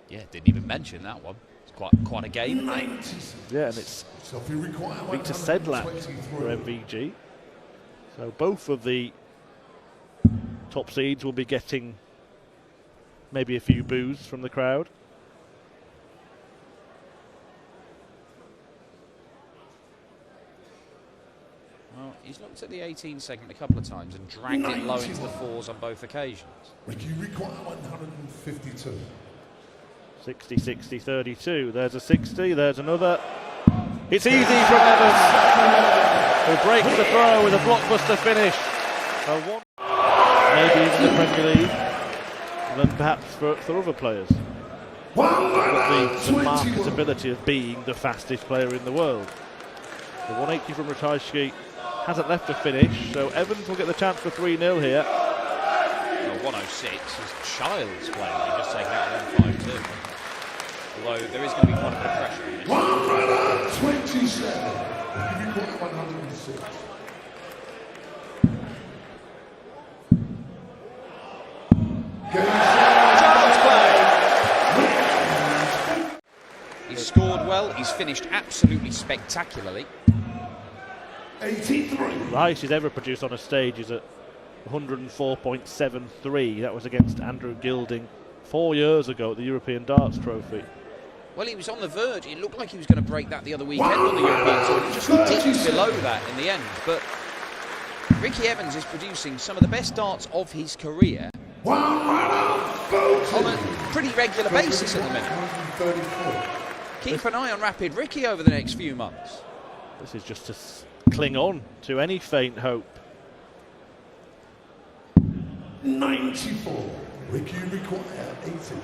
Yeah, didn't even mention that one. It's quite a game. Yeah, and it's Victor Sedlak for MVG. So both of the top seeds will be getting maybe a few boos from the crowd. Well, he's looked at the 18 segment a couple of times and dragged it low into the fours on both occasions. Ricky require 152. 60, 60, 32. There's a 60, there's another. It's easy from Evans, who breaks the throw with a blockbuster finish. Maybe even the Premier League, than perhaps for other players. But the marketability of being the fastest player in the world. The 180 from Ratajski hasn't left a finish, so Evans will get the chance for 3-0 here. Well, 106 is child's play. They've just taken out 152. Although there is going to be quite a bit of pressure in this. 27. 106. Child's play. He's scored well. He's finished absolutely spectacularly. 83. The highest he's ever produced on a stage is at 104.73. That was against Andrew Gilding 4 years ago at the European Darts Trophy. Well, he was on the verge. It looked like he was going to break that the other weekend on the European Tour. He just dipped below that in the end. But Ricky Evans is producing some of the best darts of his career on a pretty regular basis at the minute. Keep an eye on Rapid Ricky over the next few months. This is just to cling on to any faint hope. 94. Ricky require 80.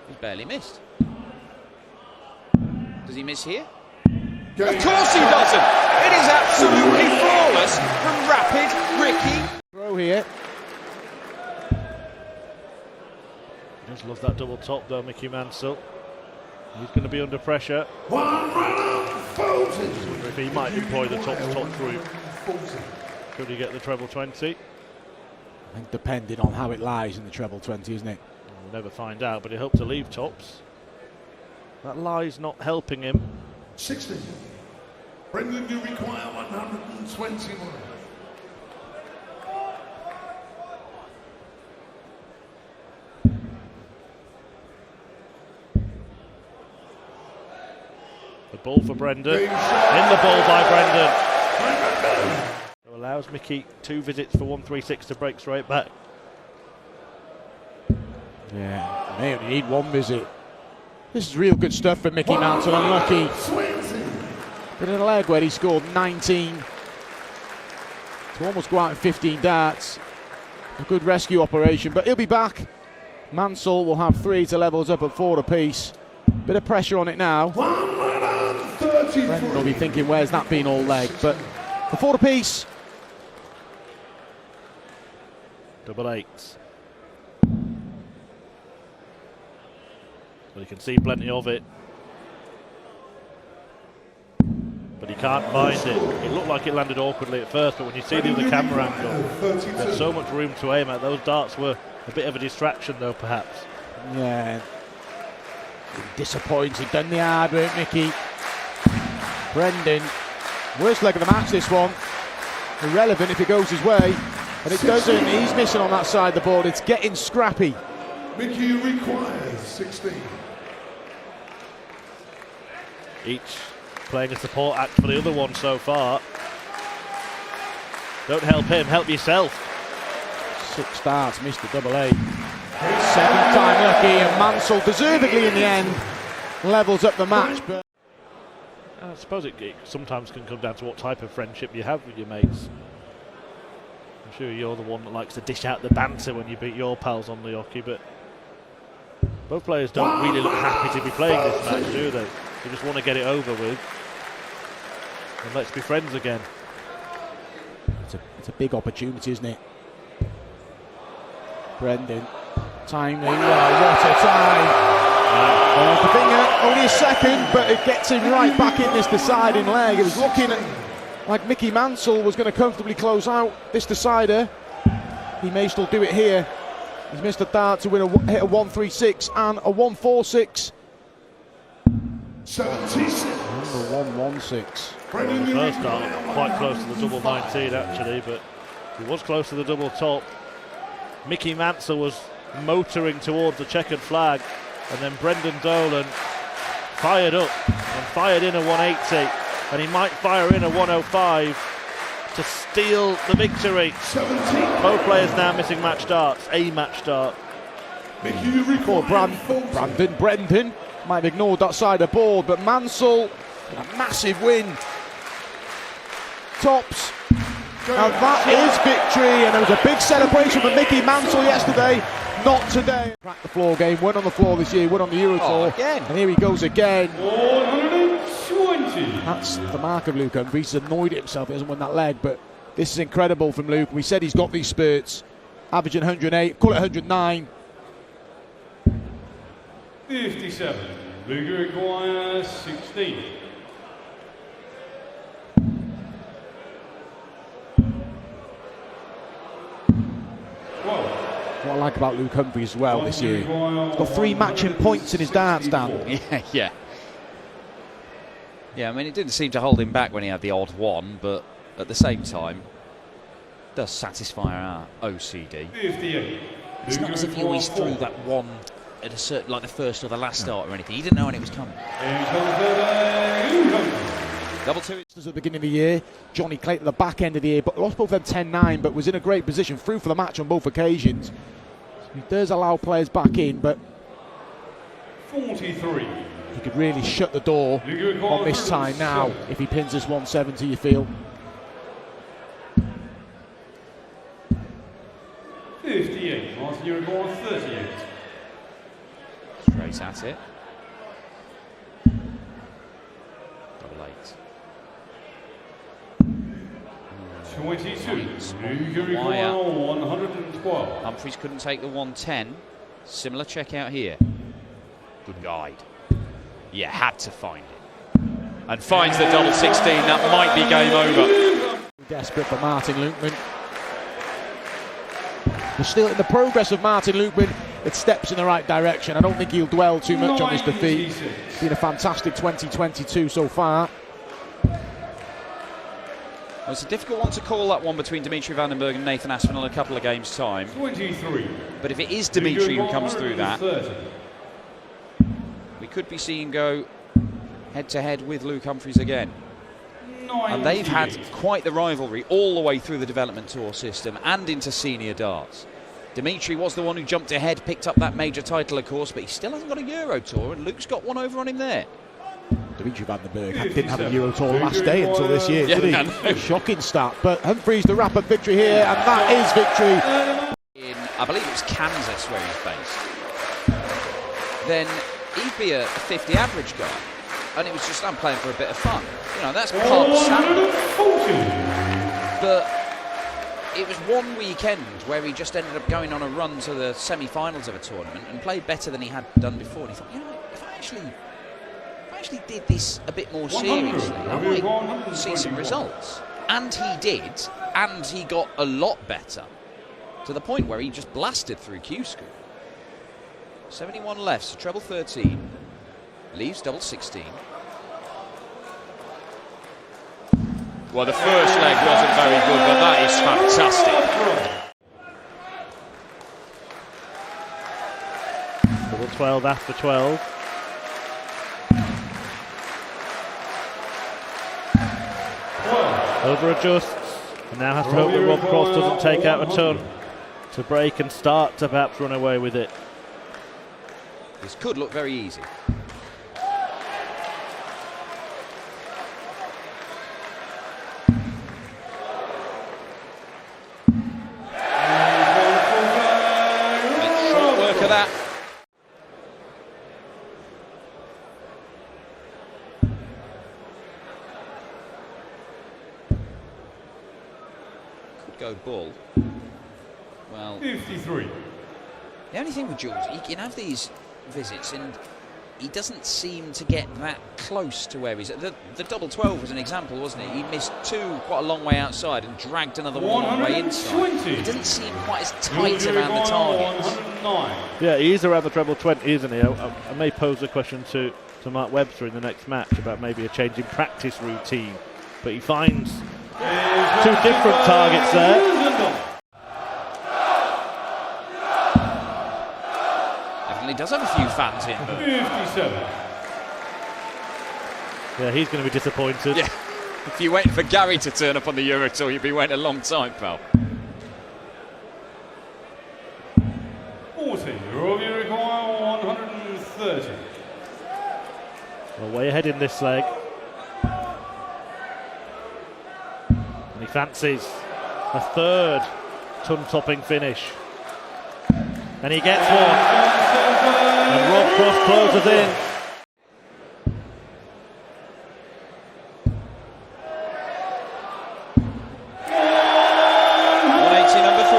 He's barely missed. Does he miss here? Of course he doesn't! It is absolutely flawless from Rapid Ricky. Throw here. He does love that double top though, Mickey Mansell. He's going to be under pressure. I wonder if he might employ the top route. Could he get the treble 20? I think depending on how it lies in the treble 20, isn't it? We'll never find out, but he hopes to leave tops. That lie's not helping him. 60. Brendan, you require 121. The ball for Brendan. In the ball by Brendan. It allows Mickey 2 visits for 136 to break straight back. Yeah, may only need 1 visit. This is real good stuff for Mickey Mansell. Unlucky. But in a leg where he scored 19 to almost go out in 15 darts. A good rescue operation, but he'll be back. Mansell will have 3 to level us up at 4 apiece. Bit of pressure on it now. Brendan will be thinking, where's that been all leg? But the 4 apiece. Double 8s. Well, you can see plenty of it. But he can't find it. It looked like it landed awkwardly at first, but when you see the other camera angle, there's so much room to aim at. Those darts were a bit of a distraction though, perhaps. Yeah. Disappointed, done the hard work, Mickey. Brendan, worst leg of the match this one. Irrelevant if it goes his way. And it doesn't, he's missing on that side of the board. It's getting scrappy. Mickey requires 16. Each playing a support act for the other one so far. Don't help him, help yourself. 6 starts, missed the double 8. 7th time lucky, and Mansell deservedly in the end levels up the match. But I suppose it sometimes can come down to what type of friendship you have with your mates. I'm sure you're the one that likes to dish out the banter when you beat your pals on the hockey, but both players don't really look happy to be playing this match, do they? They just want to get it over with. And let's be friends again. It's a big opportunity, isn't it? Brendan, timely, what a time. The finger, only a second, but it gets him right back in this deciding leg. It was looking like Mickey Mansell was going to comfortably close out this decider. He may still do it here. He's missed a dart to hit a 136 and a 146. 76. Number 116. The first dart quite close to the double 19 actually, but he was close to the double top. Mickey Mansell was motoring towards the checkered flag, and then Brendan Dolan fired up and fired in a 180, and he might fire in a 105 to steal the victory. 17. Both players now missing match darts, a match dart. Poor Brendan might have ignored that side of the board, but Mansell, a massive win. Tops. And that is victory, and there was a big celebration for Mickey Mansell yesterday. Not today. Cracked the floor game, went on the floor this year, went on the Euro Tour. Again. And here he goes again. 120. That's the mark of Luke Humphries. He's annoyed at himself, he hasn't won that leg, but this is incredible from Luke. We said he's got these spurts, averaging 108, call it 109. 57. Luke requires 16. What I like about Luke Humphries as well this year, he's got 3 matching points in his darts, Dan. Yeah, I mean, it didn't seem to hold him back when he had the odd one, but at the same time, it does satisfy our OCD. 58. It's not as if he always threw that one at a certain, like the first or the last start or anything. He didn't know when it was coming. Double two. At the beginning of the year, Johnny Clayton at the back end of the year, but lost both of them 10-9, but was in a great position, through for the match on both occasions. So he does allow players back in, but 43. he could really shut the door on this time now if he pins this 170, you feel. 58. Martin, you require 38. Straight at it. Double 8. 22. Wire. Luke require 112. Humphries couldn't take the 110. Similar check out here. Good guide. Yeah, had to find it. And finds the double 16. That might be game over. Desperate for Martin Lukeman. We're still in the progress of Martin Lukeman. It steps in the right direction. I don't think he'll dwell too much on this defeat. It's been a fantastic 2022 so far. Well, it's a difficult one to call, that one between Dimitri Vandenberg and Nathan Aspinall in a couple of games' time. 23. But if it is Dimitri who comes through that, we could be seeing go head-to-head with Luke Humphries again. And they've had quite the rivalry all the way through the development tour system and into senior darts. Dimitri was the one who jumped ahead, picked up that major title, of course, but he still hasn't got a Euro Tour, and Luke's got one over on him there. Dimitri Vandenberg didn't have a Euro Tour last day until this year, did he? Shocking stat. But Humphries, the wrap-up victory here, and that is victory. In, I believe it was Kansas where he's based. Then he'd be a 50 average guy, and it was just, I'm playing for a bit of fun. You know, that's part of salary. But it was one weekend where he just ended up going on a run to the semi-finals of a tournament and played better than he had done before. And he thought, you know, if I actually did this a bit more seriously, I might see some results. And he did, and he got a lot better, to the point where he just blasted through Q School. 71 left, so treble 13, leaves double 16. Well, the first leg wasn't very good, but that is fantastic. Double 12 after 12. Over adjusts, and now has to hope that Rob Cross doesn't take out a ton to break and start to perhaps run away with it. This could look very easy. Make short work of that. Go bull. Well, 53. the only thing with Jules, he can have these visits and he doesn't seem to get that close to where he's at. The double 12 was an example, wasn't it? He missed two quite a long way outside and dragged another one a long way inside. He doesn't seem quite as tight around the targets. Yeah, he is around the treble 20, isn't he? I may pose a question to Mark Webster in the next match about maybe a change in practice routine, but he finds two different targets there. He does have a few fans in. 57. Yeah, he's going to be disappointed. Yeah. If you're waiting for Gary to turn up on the Euro Tour, you'll be waiting a long time, pal. 40. Robbie require 130. Well, way ahead in this leg. And he fancies a third ton-topping finish. And he gets one. And Rob Cross closes in. Number 3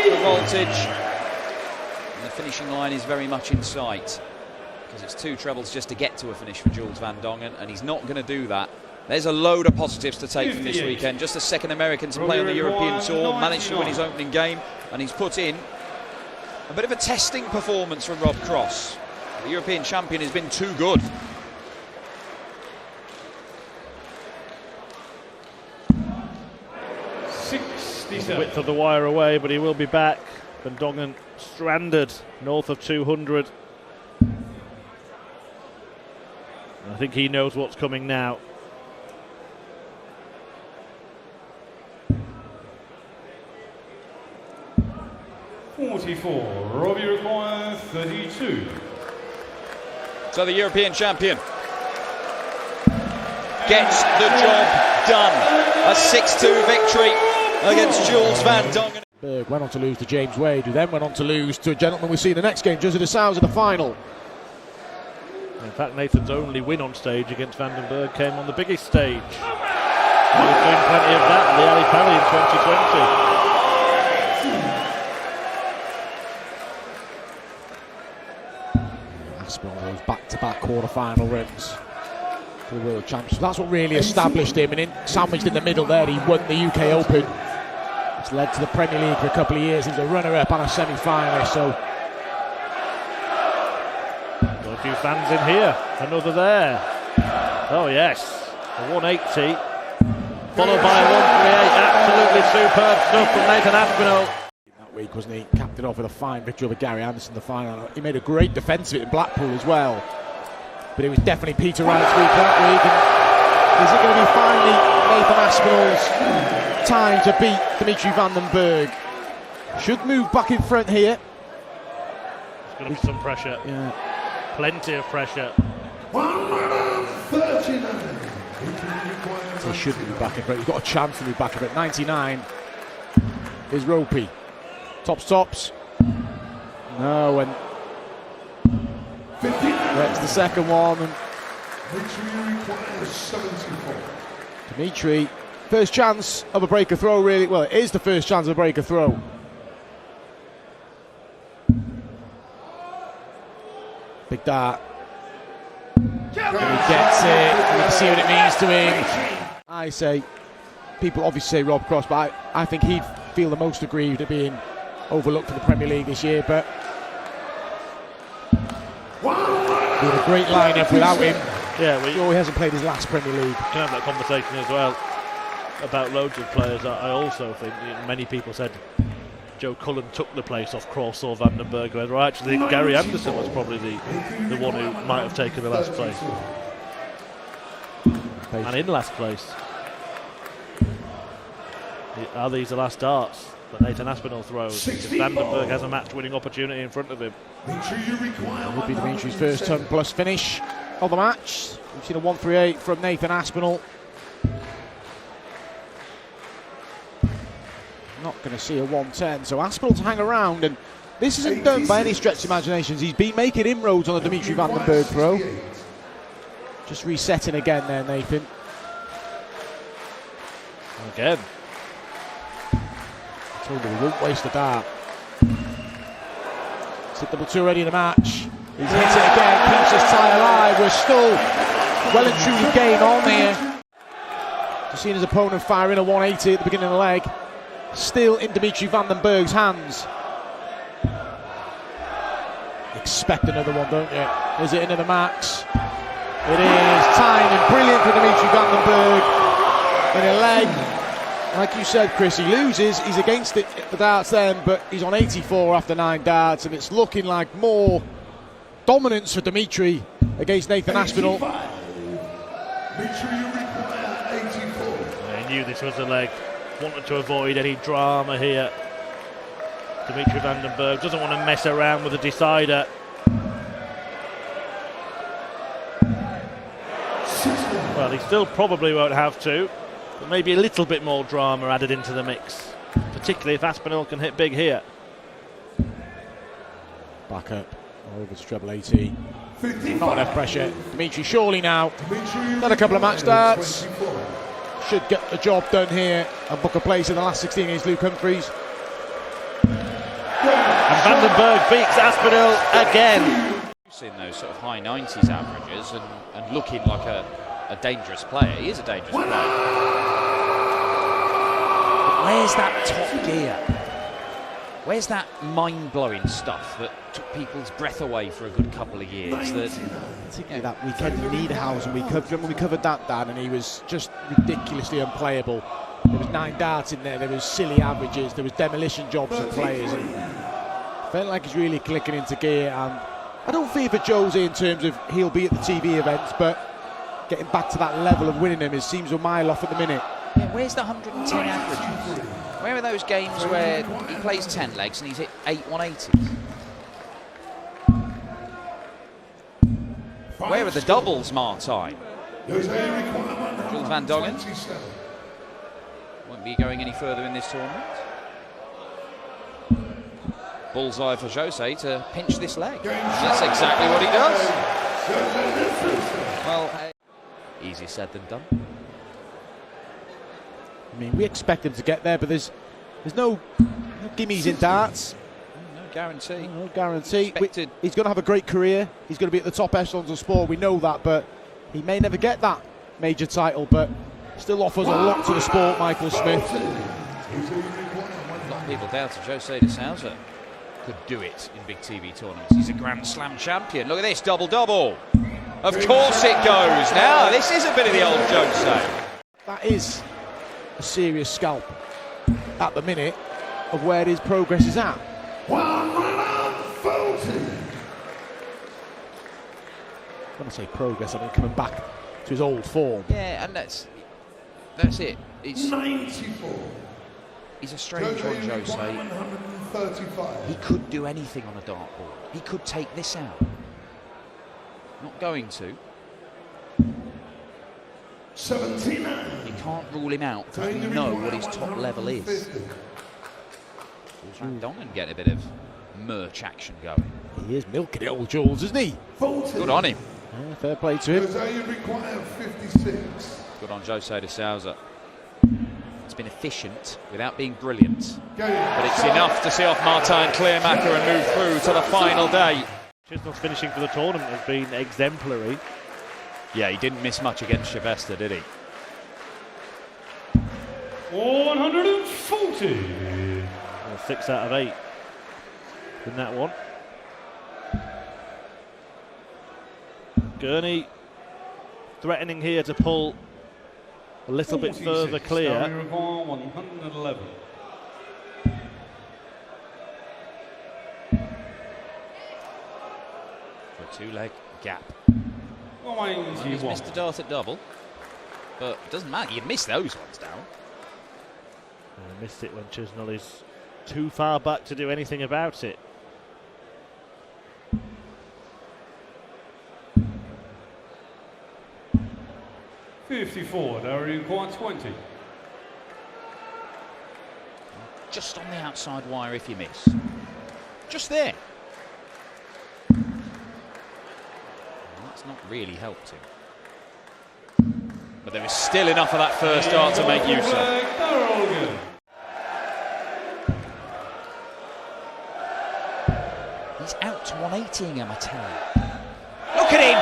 for voltage. And the finishing line is very much in sight, because it's two trebles just to get to a finish for Jules Van Dongen, and he's not going to do that. There's a load of positives to take from this weekend. Just the second American to play on the European Tour, managed to win his opening game, and he's put in a bit of a testing performance from Rob Cross. The European champion has been too good. The width of the wire away, but he will be back. Van Dongen stranded north of 200. I think he knows what's coming now. .44. Robbie requires 32. So the European champion gets the job done. A 6-2 victory against Jules Van Dongen. Berg went on to lose to James Wade, who then went on to lose to a gentleman we see in the next game, Jose de Sousa, in the final. In fact, Nathan's only win on stage against Vandenberg came on the biggest stage. He was doing plenty of that in the Ali Pali in 2020. Aspinall those back-to-back quarter-final runs for the World Championships. That's what really established him, and sandwiched in the middle there, he won the UK Open. It's led to the Premier League for a couple of years. He was a runner-up and a semi-finalist, so... Got a few fans in here. Another there. Oh, yes. A 180. Followed by a 138. Absolutely superb stuff from Nathan Aspinall. That week, wasn't he? Capped it off with a fine victory over Gary Anderson in the final. He made a great defence of it in Blackpool as well. But it was definitely Peter Wright's week that week. And is it going to be finally Nathan Aspinall's time to beat Dimitri Vandenberg? Should move back in front here. There's going to be some pressure. Yeah. Plenty of pressure. 139. So he should move back in front. He's got a chance to move back in front. 99 is Ropey. Tops. No, and that's the second one. And Dimitri, first chance of a breaker throw, really. Well, it is the first chance of a breaker throw. Big dart. And he gets it. You can see what it means to him. I say, people obviously say Rob Cross, but I think he'd feel the most aggrieved at being overlooked for the Premier League this year. But doing a great lineup without him. Yeah, he hasn't played his last Premier League. Can have that conversation as well about loads of players. I also think many people said Joe Cullen took the place off Cross or Vandenberg. I actually think Gary Anderson was probably the one who might have taken the last place. And in last place. Are these the last darts that Nathan Aspinall throws? Because Vandenberg has a match-winning opportunity in front of him. It would be Dimitri's first ton-plus finish of the match. We've seen a 138 from Nathan Aspinall. Not going to see a 110, so Aspinall to hang around, and this isn't done by any stretch of imaginations. He's been making inroads on the Dimitri Vandenberg throw. Just resetting again there, Nathan. Again. I told him we won't waste a dart. It's hit double two already in the match. He's hit it again, keeps his tie alive. We're still well and truly game on here. Just seen his opponent firing a 180 at the beginning of the leg. Still in Dimitri Vandenberg's hands. Expect another one, don't you? Is it into the max? It is. Timing brilliant for Dimitri Vandenberg in a leg. Like you said, Chris, he loses. He's against it at the darts then, but he's on 84 after 9 darts, and it's looking like more dominance for Dimitri against Nathan Aspinall. He knew this was a leg. Wanted to avoid any drama here. Dimitri Vandenberg doesn't want to mess around with the decider. Well, he still probably won't have to, but maybe a little bit more drama added into the mix, particularly if Aspinall can hit big here. Back up, over to treble 80. Not enough pressure. Dimitri surely now. Done a couple of match starts. Should get the job done here and book a place in the last 16 against Luke Humphries. And Vandenberg beats Aspinall again. In those sort of high 90s averages and looking like a dangerous player. He is a dangerous player. But where's that top gear? Where's that mind-blowing stuff that took people's breath away for a good couple of years? Particularly that weekend in Niederhausen, we covered that, Dan, and he was just ridiculously unplayable. There was 9 darts in there, there was silly averages, there was demolition jobs for players. And felt like he's really clicking into gear, and I don't fear for Jose in terms of he'll be at the TV events, but getting back to that level of winning them seems a mile off at the minute. Yeah, where's the 110 averages? Where are those games where he plays 10 legs and he's hit 8 180s? Where are the doubles, Martijn? Jules van Dongen won't be going any further in this tournament. Bullseye for Jose to pinch this leg. That's exactly what he does. Well, easier said than done. I mean, we expect him to get there, but there's no gimmies in darts. No guarantee. No guarantee. Expected. He's going to have a great career. He's going to be at the top echelons of sport. We know that, but he may never get that major title, but still offers a lot to the sport, Michael Smith. A lot of people doubted Jose de Sousa could do it in big TV tournaments. He's a Grand Slam champion. Look at this, double-double. Of course it goes. Now, this is a bit of the old Jose. That is a serious scalp at the minute of where his progress is at. When I say progress, I mean coming back to his old form. Yeah, and that's it. It's 94. He's a strange one, Jose. He could do anything on a dartboard. He could take this out. Not going to. 79. You can't rule him out because we know what his top level is. Jules van Dongen getting a bit of merch action going. He is milking it, old Jules, isn't he? Good on him. Yeah, fair play to him. Jose require 56. Good on Jose de Sousa. It's been efficient without being brilliant. But it's enough to see off Martijn Kleermaker and move through to the final day. Chisnall's finishing for the tournament has been exemplary. Yeah, he didn't miss much against Sylvester, did he? 140. 6 out of 8 in that one. Gurney threatening here to pull a little bit further clear. 111. For a 2-leg gap. He's He's missed the dart at double, but it doesn't matter. You'd miss those ones down. I missed it when Chisnall is too far back to do anything about it. $54, Darren Quite 20. Just on the outside wire if you miss. Just there. That's not really helped him. But there is still enough of that first dart to make use of. He's out to 180ing him, I tell you. Look at him!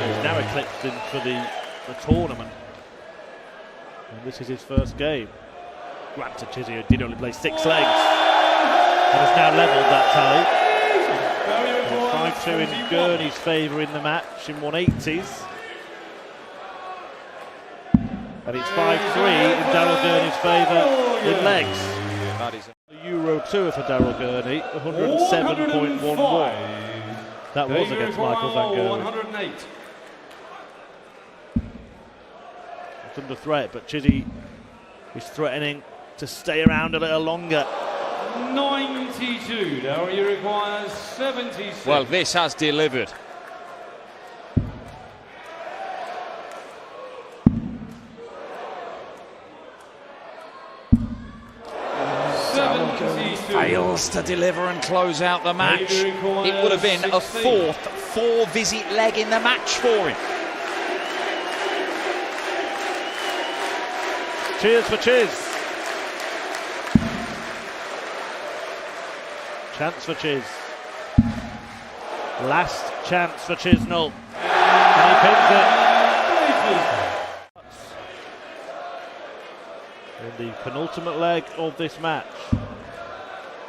He's now eclipsed him for the tournament. And this is his first game. Granted, Chisnall did only play 6 legs. And has now levelled that tally. 5-2 in Gurney's favour in the match in 180s. And it's 5-3 in Daryl Gurney's favour in legs. That is The Euro Tour for Daryl Gurney, 107.11. That was against Michael Van Gerwen. 108. It's under threat, but Chisnall is threatening to stay around a little longer. 92. Now he requires 76. well, this has delivered. Fails to deliver and close out the match. It would have been a 4th 4-visit leg in the match for him. Cheers for Chiz. Chance for Chiz. Last chance for Chisnall. And he pins it. In the penultimate leg of this match.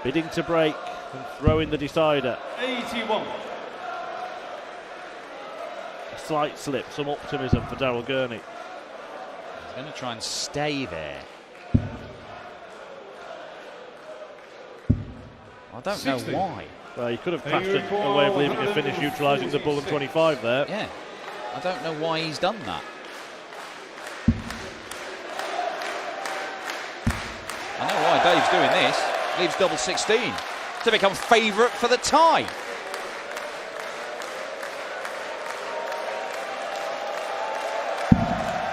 Bidding to break and throwing the decider. 81. A slight slip, some optimism for Daryl Gurney. He's going to try and stay there. I don't 60. know why. Well, he could have crafted a way of leaving a finish utilising the bull and 25 there. Yeah, I don't know why he's done that. I know why Dave's doing this. Leaves double 16 to become favourite for the tie.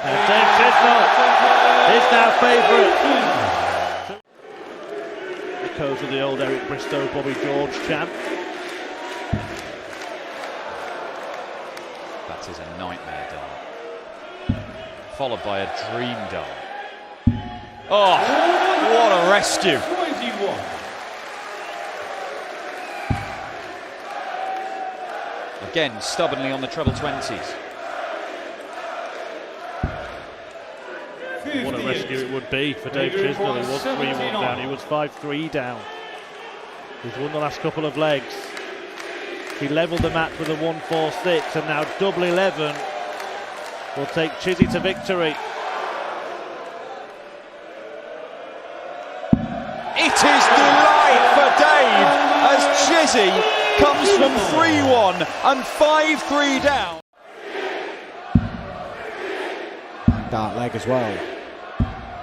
And Dave Chisnall is now favourite. Echoes of the old Eric Bristow, Bobby George chant. That is a nightmare dart. Followed by a dream dart. Oh, what a rescue. 21. Again, stubbornly on the treble 20s. What a rescue it would be for Dave Chisnall. He was 3-1 down, he was 5-3 down. He's won the last couple of legs. He levelled the match with a 1-4-6, and now double 11 will take Chisnall to victory. It is delight for Dave as Chisnall comes from 3-1 and 5-3 down. Dart leg as well.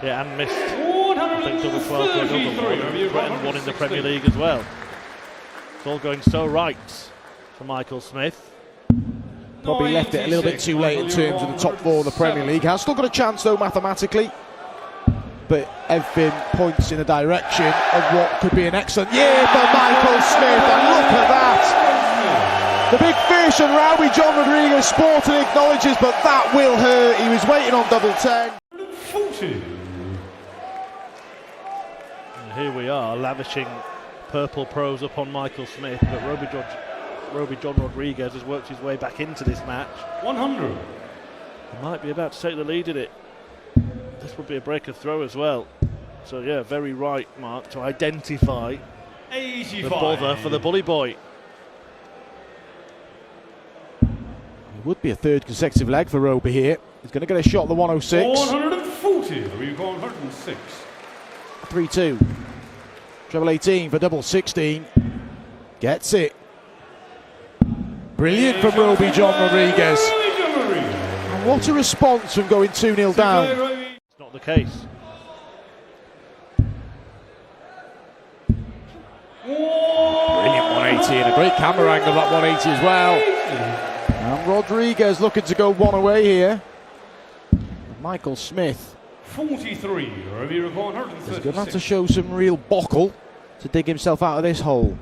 Yeah, and missed, I think, double 12 for another one, and threatened one in the Premier League as well. It's all going so right for Michael Smith. Probably left it a little bit too late in terms of the top 4 of the Premier League. Has still got a chance though mathematically, but everything points in the direction of what could be an excellent year for Michael Smith. And look at that! The big fish and Rowdy John Rodriguez Sporting acknowledges, but that will hurt. He was waiting on double 10. 40. And here we are, lavishing purple pros upon Michael Smith, but Roby John Rodriguez has worked his way back into this match. 100. He might be about to take the lead in it. This would be a breaker throw as well. So yeah, very right, Mark, to identify 85. the bother for the bully boy. It would be a 3rd consecutive leg for Roby here. He's going to get a shot at the 106. 140. We've got 106. 3-2. Treble 18 for double 16. Gets it. Brilliant from Roby John Rodriguez. And what a response from going 2-0 down. It's not the case. Brilliant 180 and a great camera angle of that 180 as well. And Rodriguez looking to go one away here. Michael Smith 43. is going to have to 136. show some real bockle to dig himself out of this hole.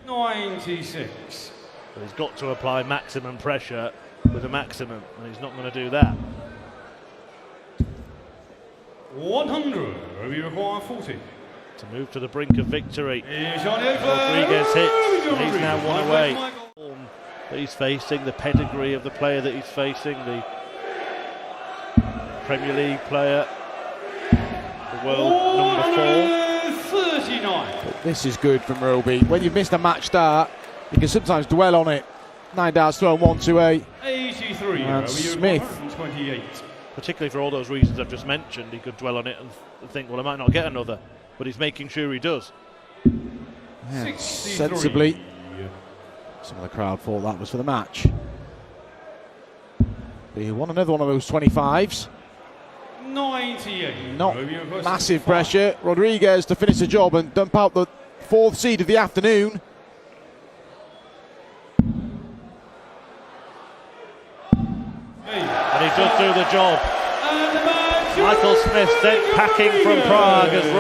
96. But he's got to apply maximum pressure with a maximum, and he's not going to do that. 100. We require 40. To move to the brink of victory. Here's Johnny Rodriguez hits, and he's now one away. Michael. That he's facing, the pedigree of the player that he's facing, the Premier League player, the world number 4. 39. But this is good from Roby. When you've missed a match start, you can sometimes dwell on it. 9 darts thrown, 1 to 8. 83. And Smith. 128. Particularly for all those reasons I've just mentioned, he could dwell on it and think, well, I might not get another, but he's making sure he does. Yeah, 63. sensibly. Some of the crowd thought that was for the match. He won another one of those 25s. 98. Not Romeo versus massive 5. pressure. Rodriguez to finish the job and dump out the 4th seed of the afternoon. And he does do the job. Michael Smith sent packing from Prague as